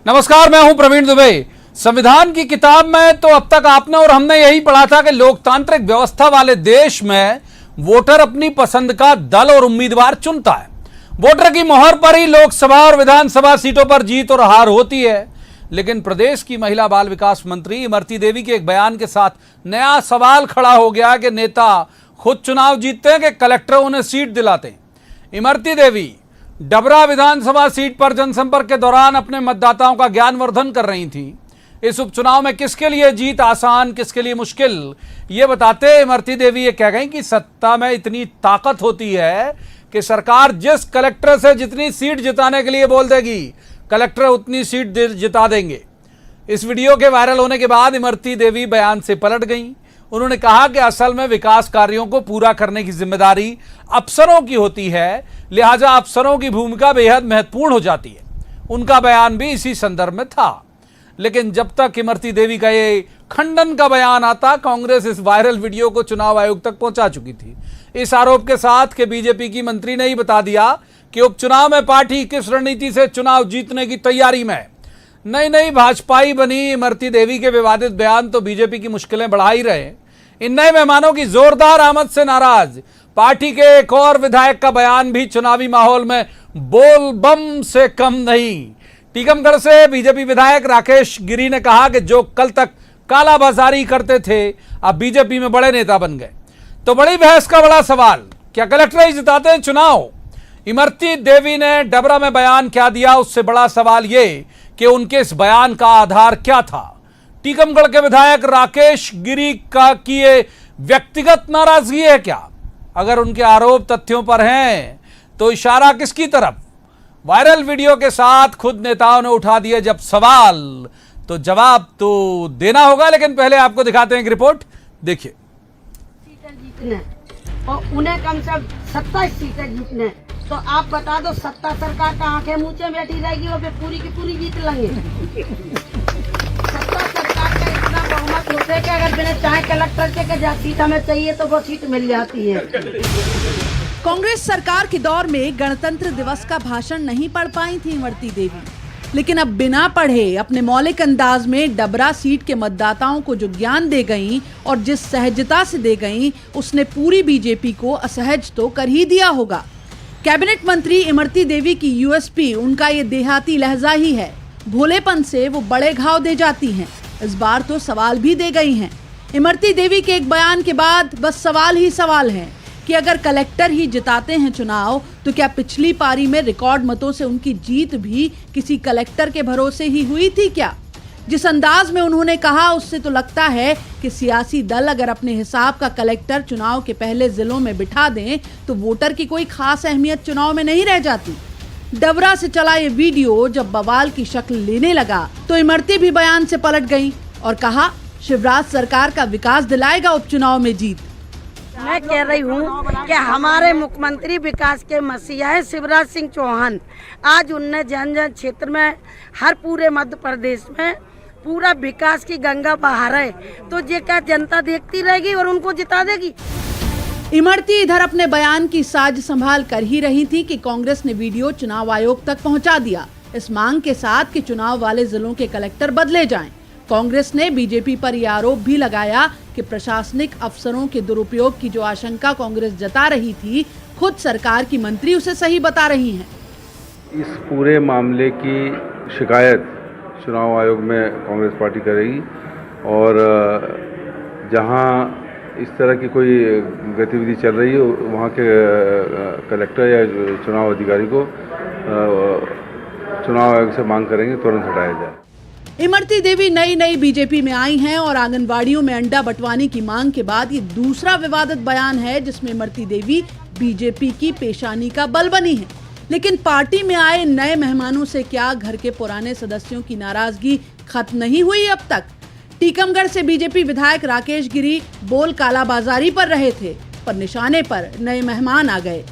नमस्कार, मैं हूं प्रवीण दुबे। संविधान की किताब में तो अब तक आपने और हमने यही पढ़ा था कि लोकतांत्रिक व्यवस्था वाले देश में वोटर अपनी पसंद का दल और उम्मीदवार चुनता है। वोटर की मोहर पर ही लोकसभा और विधानसभा सीटों पर जीत और हार होती है। लेकिन प्रदेश की महिला बाल विकास मंत्री इमरती देवी के एक बयान के साथ नया सवाल खड़ा हो गया कि नेता खुद चुनाव जीतते हैं कि कलेक्टर उन्हें सीट दिलाते हैं। इमरती देवी डबरा विधानसभा सीट पर जनसंपर्क के दौरान अपने मतदाताओं का ज्ञानवर्धन कर रही थी। इस उपचुनाव में किसके लिए जीत आसान, किसके लिए मुश्किल, ये बताते इमरती देवी ये कह गई कि सत्ता में इतनी ताकत होती है कि सरकार जिस कलेक्टर से जितनी सीट जिताने के लिए बोल देगी, कलेक्टर उतनी सीट जिता देंगे। इस वीडियो के वायरल होने के बाद इमरती देवी बयान से पलट गईं। उन्होंने कहा कि असल में विकास कार्यों को पूरा करने की जिम्मेदारी अफसरों की होती है, लिहाजा अफसरों की भूमिका बेहद महत्वपूर्ण हो जाती है। उनका बयान भी इसी संदर्भ में था। लेकिन जब तक इमरती देवी का ये खंडन का बयान आता, कांग्रेस इस वायरल वीडियो को चुनाव आयोग तक पहुंचा चुकी थी, इस आरोप के साथ कि बीजेपी की मंत्री ने ही बता दिया कि उपचुनाव में पार्टी किस रणनीति से चुनाव जीतने की तैयारी में। नई भाजपाई बनी इमरती देवी के विवादित बयान तो बीजेपी की मुश्किलें बढ़ा ही रहे। इन नए मेहमानों की जोरदार आमद से नाराज पार्टी के एक और विधायक का बयान भी चुनावी माहौल में बोल बम से कम नहीं। टीकमगढ़ से बीजेपी विधायक राकेश गिरी ने कहा कि जो कल तक कालाबाजारी करते थे, अब बीजेपी में बड़े नेता बन गए। तो बड़ी बहस का बड़ा सवाल, क्या कलेक्टर ही जिताते हैं चुनाव? इमरती देवी ने डबरा में बयान क्या दिया, उससे बड़ा सवाल ये कि उनके इस बयान का आधार क्या था। टीकमगढ़ के विधायक राकेश गिरी का की ये व्यक्तिगत नाराजगी है क्या? अगर उनके आरोप तथ्यों पर हैं तो इशारा किसकी तरफ? वायरल वीडियो के साथ खुद नेताओं ने उठा दिए जब सवाल, तो जवाब तो देना होगा। लेकिन पहले आपको दिखाते हैं एक रिपोर्ट, देखिए। सीटें जीतने और उन्हें कम से कम 27 सीटें जीतने, तो आप बता दो सत्ता सरकार का आंखें मूंचे बैठी रहेगी और वे पूरी की पूरी जीत लेंगे। सत्ता सरकार का इतना बहुमत होता है कि अगर बिना चाहे कलेक्टर के जहाँ सीट हमें चाहिए तो वो सीट मिल जाती है। कांग्रेस सरकार के दौर में गणतंत्र दिवस का भाषण नहीं पढ़ पाई थी इमरती देवी, लेकिन अब बिना पढ़े अपने मौलिक अंदाज में डबरा सीट के मतदाताओं को जो ज्ञान दे गईं और जिस सहजता से दे गईं, उसने पूरी बीजेपी को असहज तो कर ही दिया होगा। कैबिनेट मंत्री इमरती देवी की यूएसपी उनका ये देहाती लहजा ही है। भोलेपन से वो बड़े घाव दे जाती हैं। इस बार तो सवाल भी दे गई हैं। इमरती देवी के एक बयान के बाद बस सवाल ही सवाल है कि अगर कलेक्टर ही जिताते हैं चुनाव, तो क्या पिछली पारी में रिकॉर्ड मतों से उनकी जीत भी किसी कलेक्टर के भरोसे ही हुई थी क्या? जिस अंदाज में उन्होंने कहा, उससे तो लगता है कि सियासी दल अगर अपने हिसाब का कलेक्टर चुनाव के पहले जिलों में बिठा दें तो वोटर की कोई खास अहमियत चुनाव में नहीं रह जाती। डबरा से चला ये वीडियो जब बवाल की शक्ल लेने लगा तो इमरती भी बयान से पलट गई और कहा, शिवराज सरकार का विकास दिलाएगा उपचुनाव में जीत। मैं कह रही हूँ कि हमारे मुख्यमंत्री विकास के मसीहा है शिवराज सिंह चौहान। आज उनने जन जन क्षेत्र में, हर पूरे मध्य प्रदेश में पूरा विकास की गंगा बहा रहे, तो ये क्या जनता देखती रहेगी और उनको जिता देगी? इमरती इधर अपने बयान की साज संभाल कर ही रही थी कि कांग्रेस ने वीडियो चुनाव आयोग तक पहुंचा दिया, इस मांग के साथ कि चुनाव वाले जिलों के कलेक्टर बदले जाएं। कांग्रेस ने बीजेपी पर यह आरोप भी लगाया कि प्रशासनिक अफसरों के दुरुपयोग की जो आशंका कांग्रेस जता रही थी, खुद सरकार की मंत्री उसे सही बता रही हैं। इस पूरे मामले की शिकायत चुनाव आयोग में कांग्रेस पार्टी करेगी और जहां इस तरह की कोई गतिविधि चल रही है, वहां के कलेक्टर या चुनाव अधिकारी को चुनाव आयोग से मांग करेंगे तुरंत हटाया जाए। इमरती देवी नई बीजेपी में आई हैं और आंगनबाड़ियों में अंडा बंटवाने की मांग के बाद ये दूसरा विवादित बयान है जिसमें इमरती देवी बीजेपी की पेशानी का बल बनी है। लेकिन पार्टी में आए नए मेहमानों से क्या घर के पुराने सदस्यों की नाराजगी खत्म नहीं हुई अब तक? टीकमगढ़ से बीजेपी विधायक राकेश गिरी बोल कालाबाजारी पर रहे थे, पर निशाने पर नए मेहमान आ गए।